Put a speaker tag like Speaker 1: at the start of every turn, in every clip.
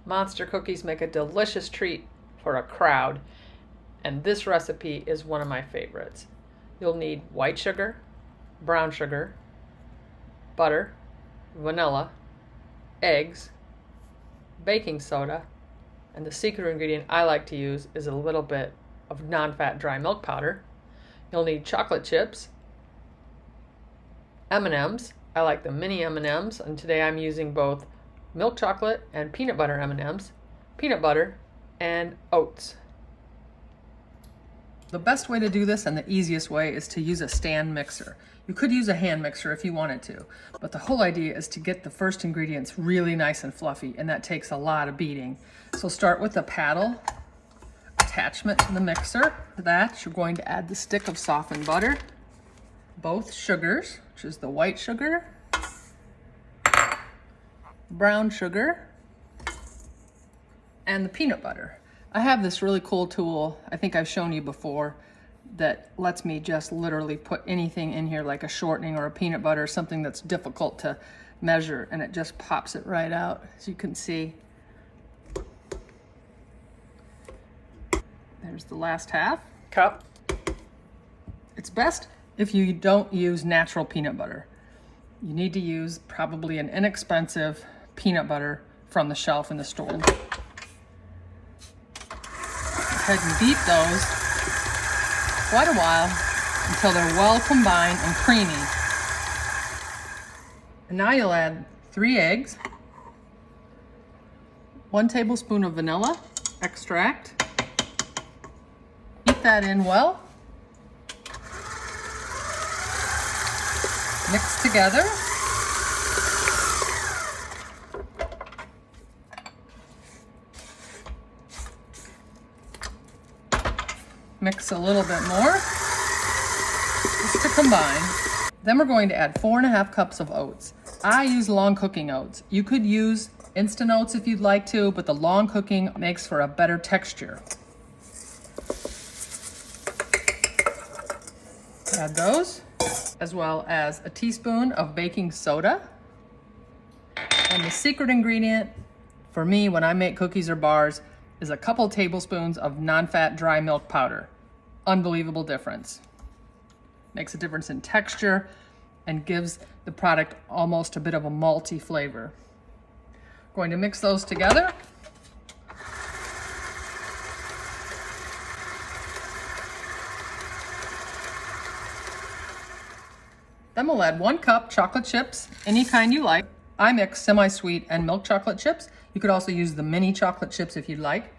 Speaker 1: Monster cookies make a delicious treat for a crowd, and this recipe is one of my favorites. You'll need white sugar, brown sugar, butter, vanilla, eggs, baking soda, and the secret ingredient I like to use is a little bit of non-fat dry milk powder. You'll need chocolate chips, M&Ms. I like the mini M&Ms, and today I'm using both milk chocolate and peanut butter M&Ms, peanut butter, and oats. The best way to do this and the easiest way is to use a stand mixer. You could use a hand mixer if you wanted to, but the whole idea is to get the first ingredients really nice and fluffy, and that takes a lot of beating. So start with the paddle attachment to the mixer. To that, you're going to add the stick of softened butter, both sugars, which is the white sugar, brown sugar, and the peanut butter. I have this really cool tool, I think I've shown you before, that lets me just literally put anything in here like a shortening or a peanut butter, something that's difficult to measure, and it just pops it right out, as you can see. There's the last half cup. It's best if you don't use natural peanut butter. You need to use probably an inexpensive peanut butter from the shelf in the store. Go ahead and beat those quite a while until they're well combined and creamy. And now you'll add 3 eggs, 1 tablespoon of vanilla extract. Beat that in well. Mix together. Mix a little bit more, just to combine. Then we're going to add 4½ cups of oats. I use long cooking oats. You could use instant oats if you'd like to, but the long cooking makes for a better texture. Add those, as well as a teaspoon of baking soda. And the secret ingredient for me when I make cookies or bars is a couple tablespoons of non-fat dry milk powder. Unbelievable difference. Makes a difference in texture and gives the product almost a bit of a malty flavor. Going to mix those together. Then we'll add 1 cup chocolate chips, any kind you like. I mix semi-sweet and milk chocolate chips. You could also use the mini chocolate chips if you'd like.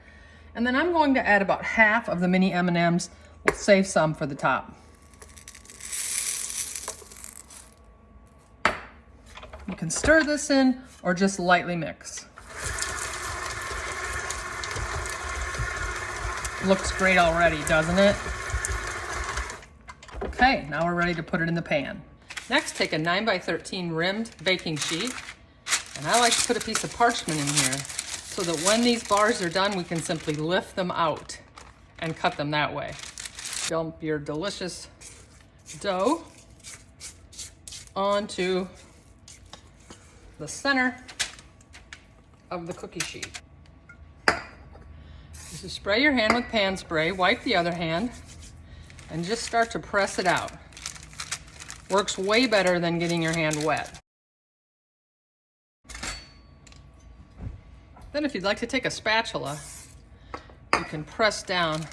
Speaker 1: And then I'm going to add about half of the mini M&Ms. We'll save some for the top. You can stir this in or just lightly mix. Looks great already, doesn't it? Okay, now we're ready to put it in the pan. Next, take a 9x13 rimmed baking sheet, and I like to put a piece of parchment in here so that when these bars are done, we can simply lift them out and cut them that way. Dump your delicious dough onto the center of the cookie sheet. Just spray your hand with pan spray, wipe the other hand, and just start to press it out. Works way better than getting your hand wet. Then if you'd like to take a spatula, you can press down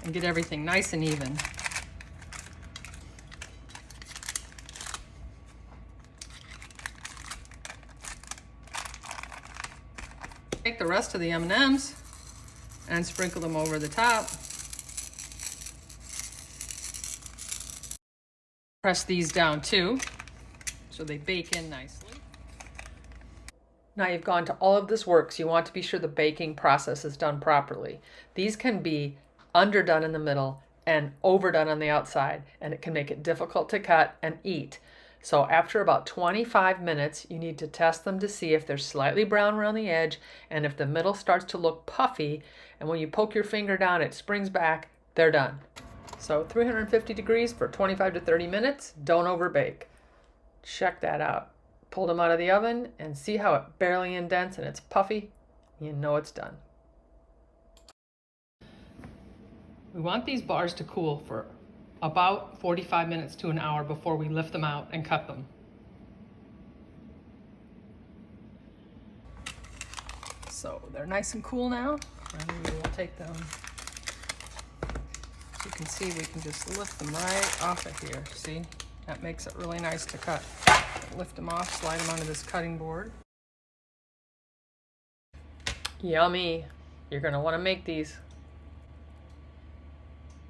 Speaker 1: and get everything nice and even. Take the rest of the M&Ms and sprinkle them over the top. Press these down too, so they bake in nicely. Now you've gone to all of this work, so you want to be sure the baking process is done properly. These can be underdone in the middle and overdone on the outside, and it can make it difficult to cut and eat. So after about 25 minutes, you need to test them to see if they're slightly brown around the edge, and if the middle starts to look puffy, and when you poke your finger down, it springs back, they're done. So 350 degrees for 25 to 30 minutes, don't overbake. Check that out. Pull them out of the oven and see how it barely indents and it's puffy. You know it's done. We want these bars to cool for about 45 minutes to an hour before we lift them out and cut them. So they're nice and cool now, and we will take them. As you can see, we can just lift them right off of here. See, that makes it really nice to cut. Lift them off, slide them onto this cutting board. Yummy. You're gonna want to make these.